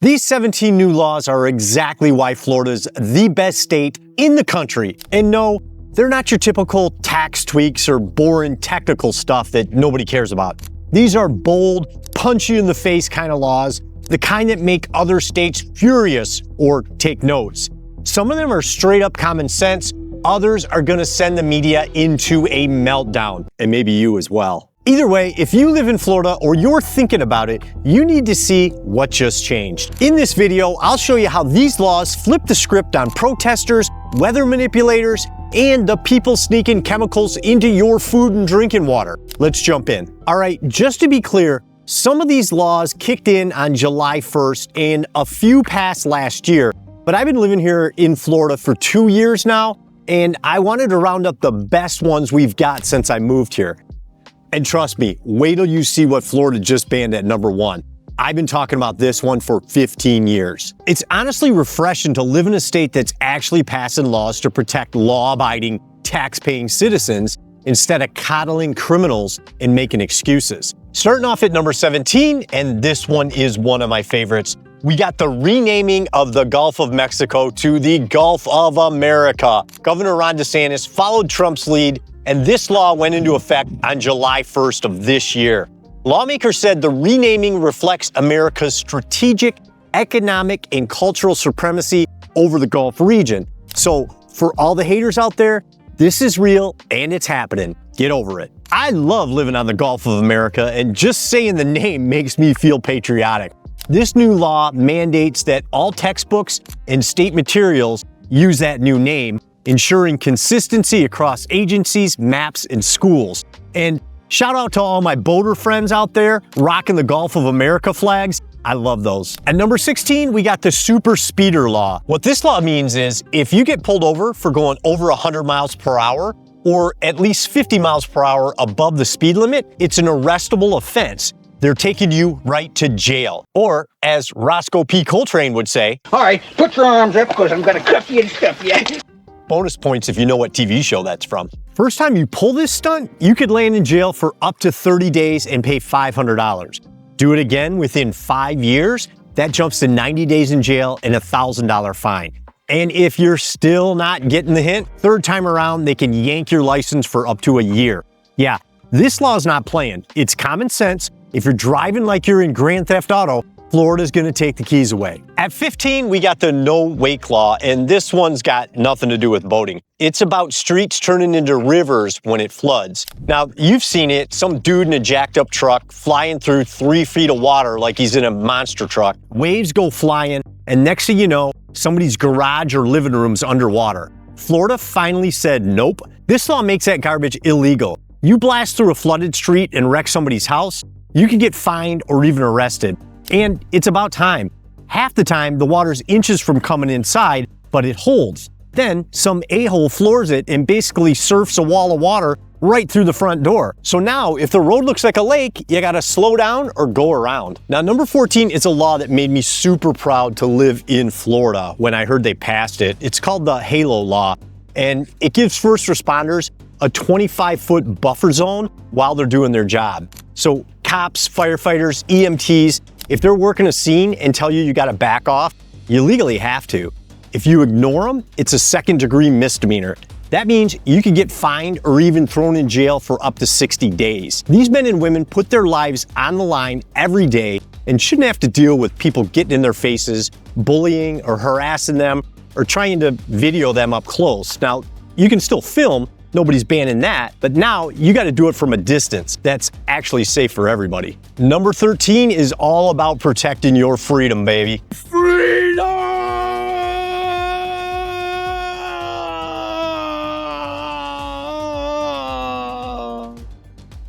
These 17 new laws are exactly why Florida's the best state in the country. And no, they're not your typical tax tweaks or boring technical stuff that nobody cares about. These are bold, punch you in the face kind of laws, the kind that make other states furious or take notes. Some of them are straight up common sense, others are gonna send the media into a meltdown, and maybe you as well. Either way, if you live in Florida or you're thinking about it, you need to see what just changed. In this video, I'll show you how these laws flip the script on protesters, weather manipulators, and the people sneaking chemicals into your food and drinking water. Let's jump in. All right, just to be clear, some of these laws kicked in on July 1st and a few passed last year, but I've been living here in Florida for 2 years now, and I wanted to round up the best ones we've got since I moved here. And trust me, wait till you see what Florida just banned at number 1. I've been talking about this one for 15 years. It's honestly refreshing to live in a state that's actually passing laws to protect law-abiding, tax-paying citizens instead of coddling criminals and making excuses. Starting off at number 17, and this one is one of my favorites, we got the renaming of the Gulf of Mexico to the Gulf of America. Governor Ron DeSantis followed Trump's lead, and this law went into effect on July 1st of this year. Lawmakers said the renaming reflects America's strategic, economic, and cultural supremacy over the Gulf region. So for all the haters out there, this is real and it's happening. Get over it. I love living on the Gulf of America, and just saying the name makes me feel patriotic. This new law mandates that all textbooks and state materials use that new name, ensuring consistency across agencies, maps, and schools. And shout out to all my boater friends out there rocking the Gulf of America flags. I love those. At number 16, we got the super speeder law. What this law means is if you get pulled over for going over 100 miles per hour or at least 50 miles per hour above the speed limit, it's an arrestable offense. They're taking you right to jail. Or, as Roscoe P. Coltrane would say, all right, put your arms up because I'm going to cuff you and stuff you. Bonus points if you know what TV show that's from. First time you pull this stunt, you could land in jail for up to 30 days and pay $500. Do it again within 5 years, that jumps to 90 days in jail and a $1,000 fine. And if you're still not getting the hint, third time around, they can yank your license for up to a year. Yeah, this law is not playing. It's common sense. If you're driving like you're in Grand Theft Auto, Florida's gonna take the keys away. At 15, we got the no wake law, and this one's got nothing to do with boating. It's about streets turning into rivers when it floods. Now, you've seen it, some dude in a jacked up truck flying through 3 feet of water like he's in a monster truck. Waves go flying, and next thing you know, somebody's garage or living room's underwater. Florida finally said nope. This law makes that garbage illegal. You blast through a flooded street and wreck somebody's house, you can get fined or even arrested. And it's about time. Half the time, the water's inches from coming inside, but it holds. Then some a-hole floors it and basically surfs a wall of water right through the front door. So now, if the road looks like a lake, you gotta slow down or go around. Now, number 14 is a law that made me super proud to live in Florida when I heard they passed it. It's called the HALO law, and it gives first responders a 25-foot buffer zone while they're doing their job. So cops, firefighters, EMTs, if they're working a scene and tell you gotta back off, you legally have to. If you ignore them, it's a second-degree misdemeanor. That means you could get fined or even thrown in jail for up to 60 days. These men and women put their lives on the line every day and shouldn't have to deal with people getting in their faces, bullying or harassing them, or trying to video them up close. Now, you can still film, nobody's banning that, but now you gotta do it from a distance. That's actually safe for everybody. Number 13 is all about protecting your freedom, baby. Freedom!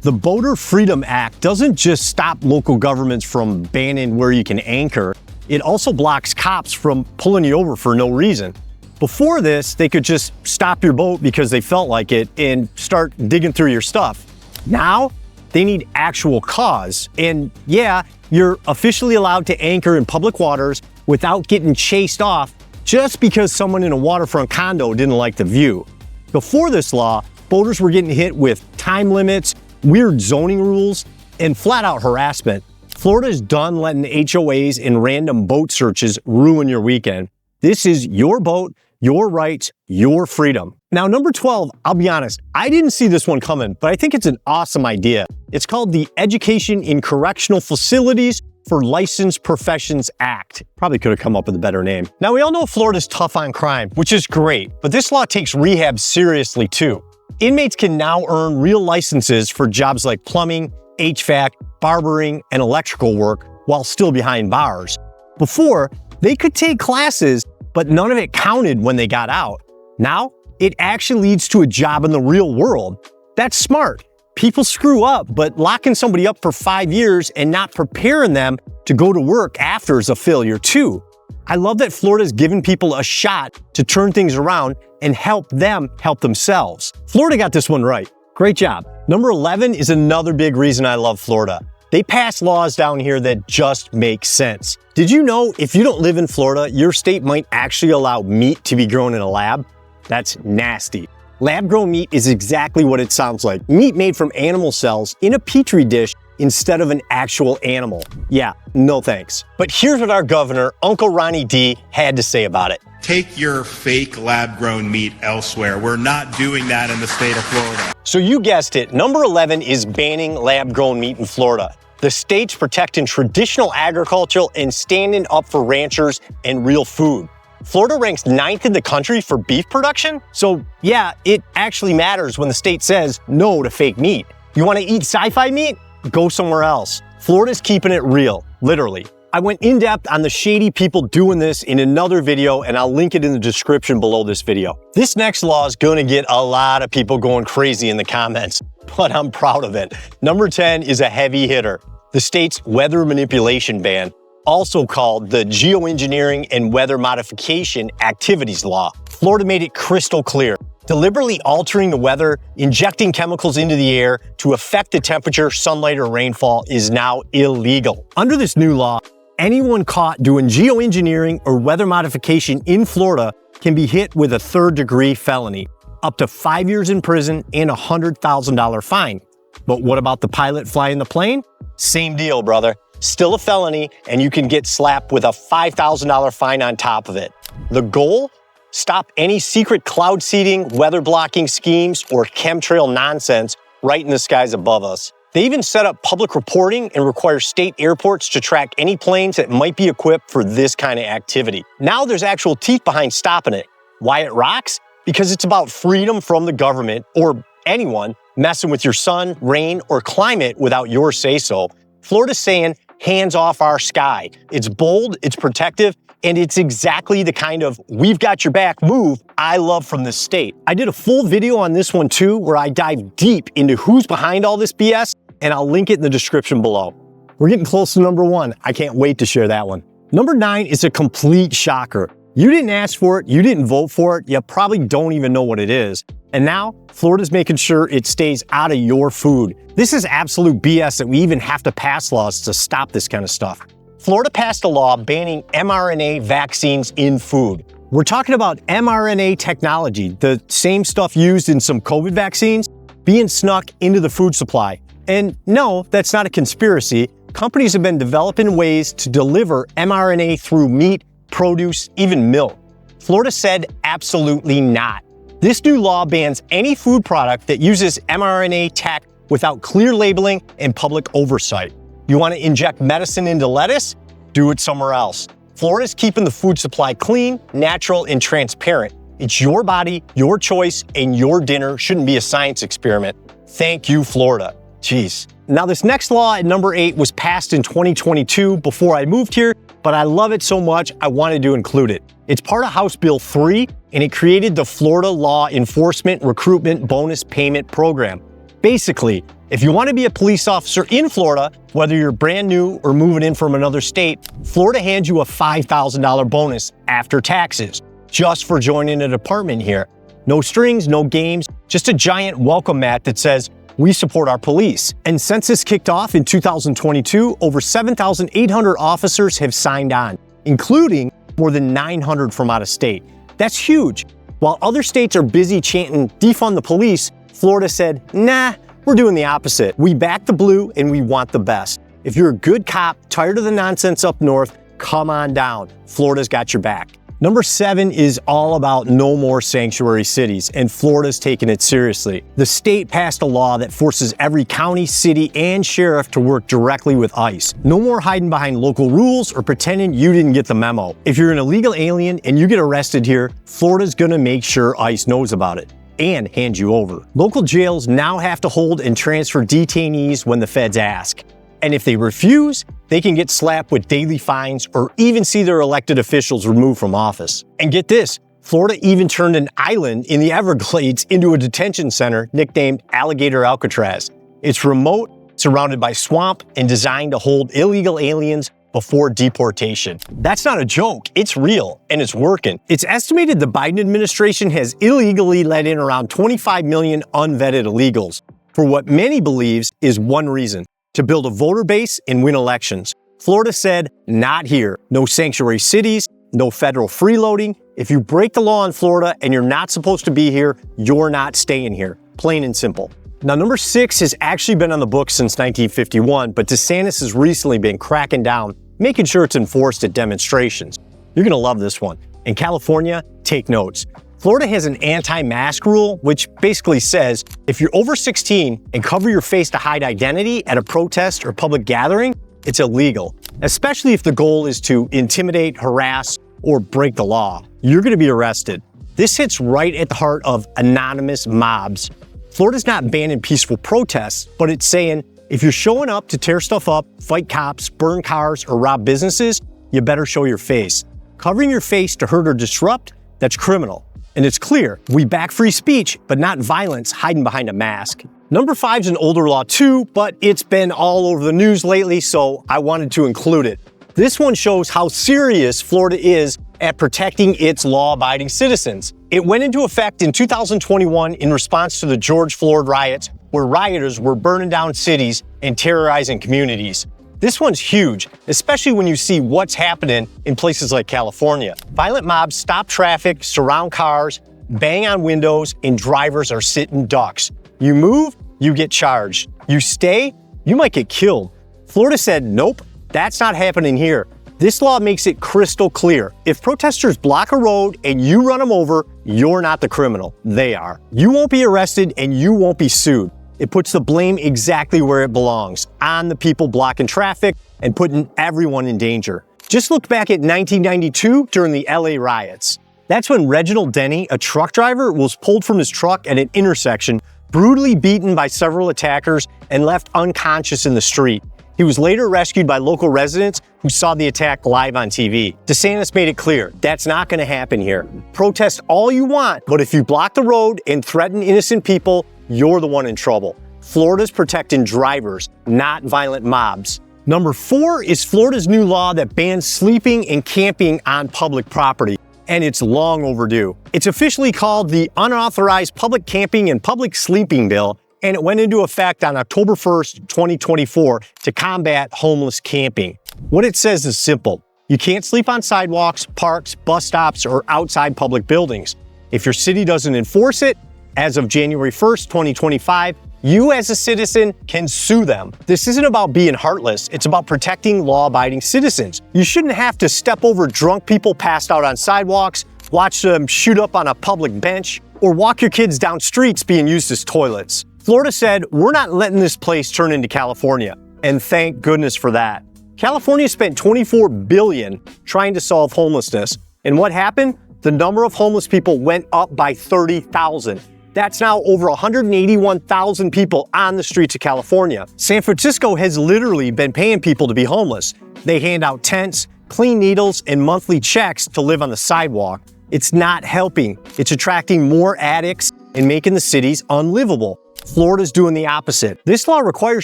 The Boater Freedom Act doesn't just stop local governments from banning where you can anchor, it also blocks cops from pulling you over for no reason. Before this, they could just stop your boat because they felt like it and start digging through your stuff. Now, they need actual cause. And yeah, you're officially allowed to anchor in public waters without getting chased off just because someone in a waterfront condo didn't like the view. Before this law, boaters were getting hit with time limits, weird zoning rules, and flat-out harassment. Florida's done letting HOAs and random boat searches ruin your weekend. This is your boat, your rights, your freedom. Now, number 12, I'll be honest, I didn't see this one coming, but I think it's an awesome idea. It's called the Education in Correctional Facilities for Licensed Professions Act. Probably could have come up with a better name. Now, we all know Florida's tough on crime, which is great, but this law takes rehab seriously too. Inmates can now earn real licenses for jobs like plumbing, HVAC, barbering, and electrical work while still behind bars. Before, they could take classes, but none of it counted when they got out. Now, it actually leads to a job in the real world. That's smart. People screw up, but locking somebody up for 5 years and not preparing them to go to work after is a failure too. I love that Florida's given people a shot to turn things around and help them help themselves. Florida got this one right. Great job. Number 11 is another big reason I love Florida. They pass laws down here that just make sense. Did you know if you don't live in Florida, your state might actually allow meat to be grown in a lab? That's nasty. Lab-grown meat is exactly what it sounds like. Meat made from animal cells in a petri dish instead of an actual animal. Yeah, no thanks. But here's what our governor, Uncle Ronnie D, had to say about it. Take your fake lab-grown meat elsewhere. We're not doing that in the state of Florida. So you guessed it, number 11 is banning lab-grown meat in Florida. The state's protecting traditional agriculture and standing up for ranchers and real food. Florida ranks 9th in the country for beef production. So yeah, it actually matters when the state says no to fake meat. You want to eat sci-fi meat? Go somewhere else. Florida's keeping it real, literally. I went in depth on the shady people doing this in another video, and I'll link it in the description below this video. This next law is gonna get a lot of people going crazy in the comments, but I'm proud of it. Number 10 is a heavy hitter. The state's weather manipulation ban, also called the Geoengineering and Weather Modification Activities Law. Florida made it crystal clear. Deliberately altering the weather, injecting chemicals into the air to affect the temperature, sunlight, or rainfall is now illegal. Under this new law, anyone caught doing geoengineering or weather modification in Florida can be hit with a third-degree felony, up to 5 years in prison and a $100,000 fine. But what about the pilot flying the plane? Same deal, brother. Still a felony, and you can get slapped with a $5,000 fine on top of it. The goal? Stop any secret cloud seeding, weather blocking schemes, or chemtrail nonsense right in the skies above us. They even set up public reporting and require state airports to track any planes that might be equipped for this kind of activity. Now there's actual teeth behind stopping it. Why it rocks? Because it's about freedom from the government or anyone messing with your sun, rain, or climate without your say-so. Florida's saying, hands off our sky. It's bold, it's protective, and it's exactly the kind of we've got your back move I love from this state. I did a full video on this one too, where I dive deep into who's behind all this BS, and I'll link it in the description below. We're getting close to number 1. I can't wait to share that one. Number 9 is a complete shocker. You didn't ask for it, you didn't vote for it, you probably don't even know what it is. And now, Florida's making sure it stays out of your food. This is absolute BS that we even have to pass laws to stop this kind of stuff. Florida passed a law banning mRNA vaccines in food. We're talking about mRNA technology, the same stuff used in some COVID vaccines, being snuck into the food supply. And no, that's not a conspiracy. Companies have been developing ways to deliver mRNA through meat, produce, even milk. Florida said absolutely not. This new law bans any food product that uses mRNA tech without clear labeling and public oversight. You want to inject medicine into lettuce? Do it somewhere else. Florida's keeping the food supply clean, natural, and transparent. It's your body, your choice, and your dinner shouldn't be a science experiment. Thank you, Florida. Jeez. Now, this next law at number 8 was passed in 2022 before I moved here, but I love it so much I wanted to include it. It's part of House Bill 3, and it created the Florida Law Enforcement Recruitment Bonus Payment Program. Basically, if you want to be a police officer in Florida, whether you're brand new or moving in from another state, Florida hands you a $5,000 bonus after taxes, just for joining a department here. No strings, no games, just a giant welcome mat that says, we support our police. And since this kicked off in 2022, over 7,800 officers have signed on, including more than 900 from out of state. That's huge. While other states are busy chanting, defund the police, Florida said, nah, we're doing the opposite. We back the blue and we want the best. If you're a good cop, tired of the nonsense up north, come on down. Florida's got your back. Number 7 is all about no more sanctuary cities, and Florida's taking it seriously. The state passed a law that forces every county, city, and sheriff to work directly with ICE. No more hiding behind local rules or pretending you didn't get the memo. If you're an illegal alien and you get arrested here, Florida's gonna make sure ICE knows about it and hand you over. Local jails now have to hold and transfer detainees when the feds ask. And if they refuse, they can get slapped with daily fines or even see their elected officials removed from office. And get this, Florida even turned an island in the Everglades into a detention center nicknamed Alligator Alcatraz. It's remote, surrounded by swamp, and designed to hold illegal aliens before deportation. That's not a joke, it's real, and it's working. It's estimated the Biden administration has illegally let in around 25 million unvetted illegals for what many believes is one reason: to build a voter base and win elections. Florida said, not here. No sanctuary cities, no federal freeloading. If you break the law in Florida and you're not supposed to be here, you're not staying here. Plain and simple. Now, number 6 has actually been on the books since 1951, but DeSantis has recently been cracking down, making sure it's enforced at demonstrations. You're gonna love this one. In California, take notes. Florida has an anti-mask rule, which basically says if you're over 16 and cover your face to hide identity at a protest or public gathering, it's illegal, especially if the goal is to intimidate, harass, or break the law. You're gonna be arrested. This hits right at the heart of anonymous mobs. Florida's not banning peaceful protests, but it's saying if you're showing up to tear stuff up, fight cops, burn cars, or rob businesses, you better show your face. Covering your face to hurt or disrupt, that's criminal. And it's clear, we back free speech, but not violence hiding behind a mask. Number 5 is an older law too, but it's been all over the news lately, so I wanted to include it. This one shows how serious Florida is at protecting its law-abiding citizens. It went into effect in 2021 in response to the George Floyd riots, where rioters were burning down cities and terrorizing communities. This one's huge, especially when you see what's happening in places like California. Violent mobs stop traffic, surround cars, bang on windows, and drivers are sitting ducks. You move, you get charged. You stay, you might get killed. Florida said, nope, that's not happening here. This law makes it crystal clear. If protesters block a road and you run them over, you're not the criminal, they are. You won't be arrested and you won't be sued. It puts the blame exactly where it belongs, on the people blocking traffic and putting everyone in danger. Just look back at 1992 during the LA riots. That's when Reginald Denny, a truck driver, was pulled from his truck at an intersection, brutally beaten by several attackers, and left unconscious in the street. He was later rescued by local residents who saw the attack live on TV. DeSantis made it clear, that's not gonna happen here. Protest all you want, but if you block the road and threaten innocent people, you're the one in trouble. Florida's protecting drivers, not violent mobs. Number 4 is Florida's new law that bans sleeping and camping on public property, and it's long overdue. It's officially called the Unauthorized Public Camping and Public Sleeping Bill, and it went into effect on October 1st, 2024 to combat homeless camping. What it says is simple. You can't sleep on sidewalks, parks, bus stops, or outside public buildings. If your city doesn't enforce it, as of January 1st, 2025, you as a citizen can sue them. This isn't about being heartless, it's about protecting law-abiding citizens. You shouldn't have to step over drunk people passed out on sidewalks, watch them shoot up on a public bench, or walk your kids down streets being used as toilets. Florida said, we're not letting this place turn into California, and thank goodness for that. California spent $24 billion trying to solve homelessness, and what happened? The number of homeless people went up by 30,000. That's now over 181,000 people on the streets of California. San Francisco has literally been paying people to be homeless. They hand out tents, clean needles, and monthly checks to live on the sidewalk. It's not helping. It's attracting more addicts and making the cities unlivable. Florida's doing the opposite. This law requires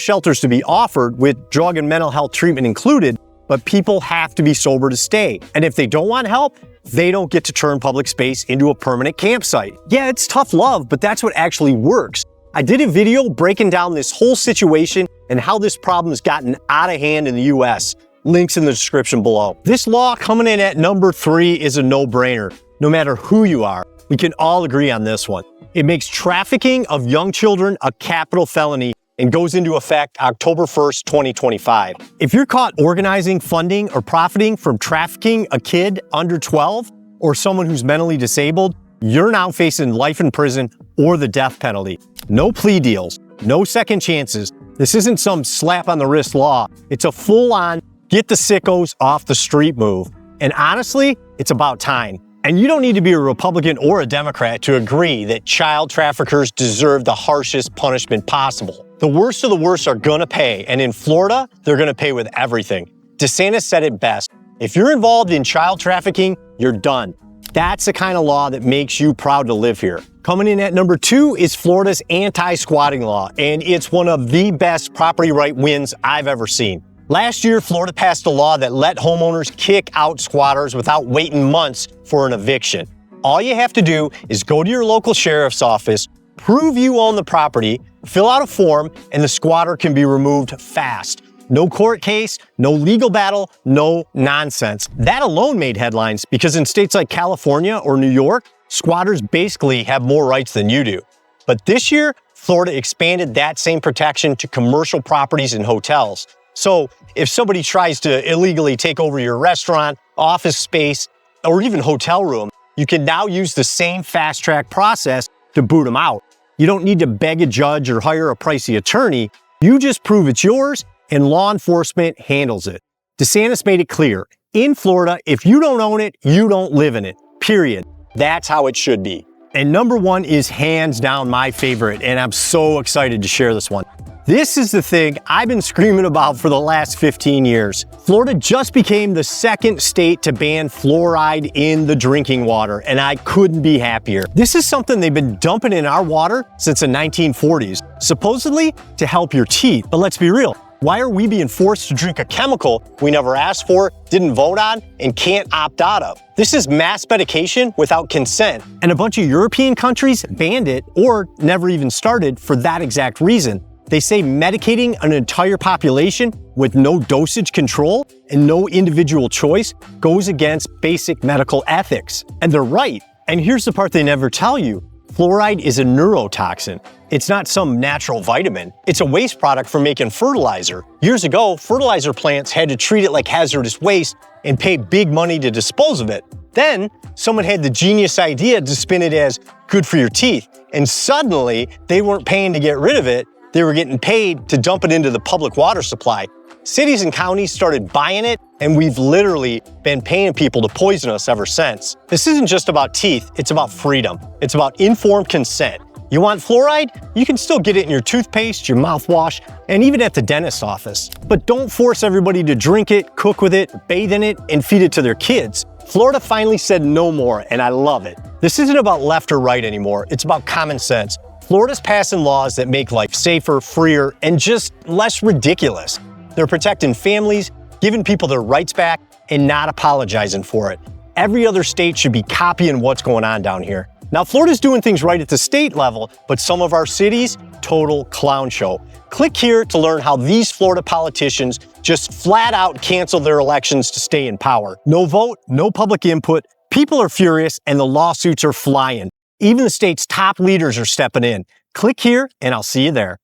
shelters to be offered with drug and mental health treatment included, but people have to be sober to stay. And if they don't want help, they don't get to turn public space into a permanent campsite. Yeah, it's tough love, but that's what actually works. I did a video breaking down this whole situation and how this problem has gotten out of hand in the US. Links in the description below. This law coming in at number 3 is a no-brainer. No matter who you are, we can all agree on this one. It makes trafficking of young children a capital felony and goes into effect October 1st, 2025. If you're caught organizing, funding, or profiting from trafficking a kid under 12 or someone who's mentally disabled, you're now facing life in prison or the death penalty. No plea deals, no second chances. This isn't some slap on the wrist law. It's a full-on get the sickos off the street move. And honestly, it's about time. And you don't need to be a Republican or a Democrat to agree that child traffickers deserve the harshest punishment possible. The worst of the worst are gonna pay, and in Florida, they're gonna pay with everything. DeSantis said it best. If you're involved in child trafficking, you're done. That's the kind of law that makes you proud to live here. Coming in at number 2 is Florida's anti-squatting law, and it's one of the best property right wins I've ever seen. Last year, Florida passed a law that let homeowners kick out squatters without waiting months for an eviction. All you have to do is go to your local sheriff's office, prove you own the property, fill out a form, and the squatter can be removed fast. No court case, no legal battle, no nonsense. That alone made headlines because in states like California or New York, squatters basically have more rights than you do. But this year, Florida expanded that same protection to commercial properties and hotels. So if somebody tries to illegally take over your restaurant, office space, or even hotel room, you can now use the same fast-track process to boot them out. You don't need to beg a judge or hire a pricey attorney. You just prove it's yours, and law enforcement handles it. DeSantis made it clear. In Florida, if you don't own it, you don't live in it. Period. That's how it should be. And number 1 is hands down my favorite, and I'm so excited to share this one. This is the thing I've been screaming about for the last 15 years. Florida just became the second state to ban fluoride in the drinking water, and I couldn't be happier. This is something they've been dumping in our water since the 1940s, supposedly to help your teeth. But let's be real. Why are we being forced to drink a chemical we never asked for, didn't vote on, and can't opt out of? This is mass medication without consent, and a bunch of European countries banned it or never even started for that exact reason. They say medicating an entire population with no dosage control and no individual choice goes against basic medical ethics. And they're right. And here's the part they never tell you. Fluoride is a neurotoxin. It's not some natural vitamin. It's a waste product for making fertilizer. Years ago, fertilizer plants had to treat it like hazardous waste and pay big money to dispose of it. Then, someone had the genius idea to spin it as good for your teeth. And suddenly, they weren't paying to get rid of it. They were getting paid to dump it into the public water supply. Cities and counties started buying it, and we've literally been paying people to poison us ever since. This isn't just about teeth, it's about freedom. It's about informed consent. You want fluoride? You can still get it in your toothpaste, your mouthwash, and even at the dentist's office. But don't force everybody to drink it, cook with it, bathe in it, and feed it to their kids. Florida finally said no more, and I love it. This isn't about left or right anymore, it's about common sense. Florida's passing laws that make life safer, freer, and just less ridiculous. They're protecting families, giving people their rights back, and not apologizing for it. Every other state should be copying what's going on down here. Now, Florida's doing things right at the state level, but some of our cities, total clown show. Click here to learn how these Florida politicians just flat out cancel their elections to stay in power. No vote, no public input, people are furious, and the lawsuits are flying. Even the state's top leaders are stepping in. Click here, and I'll see you there.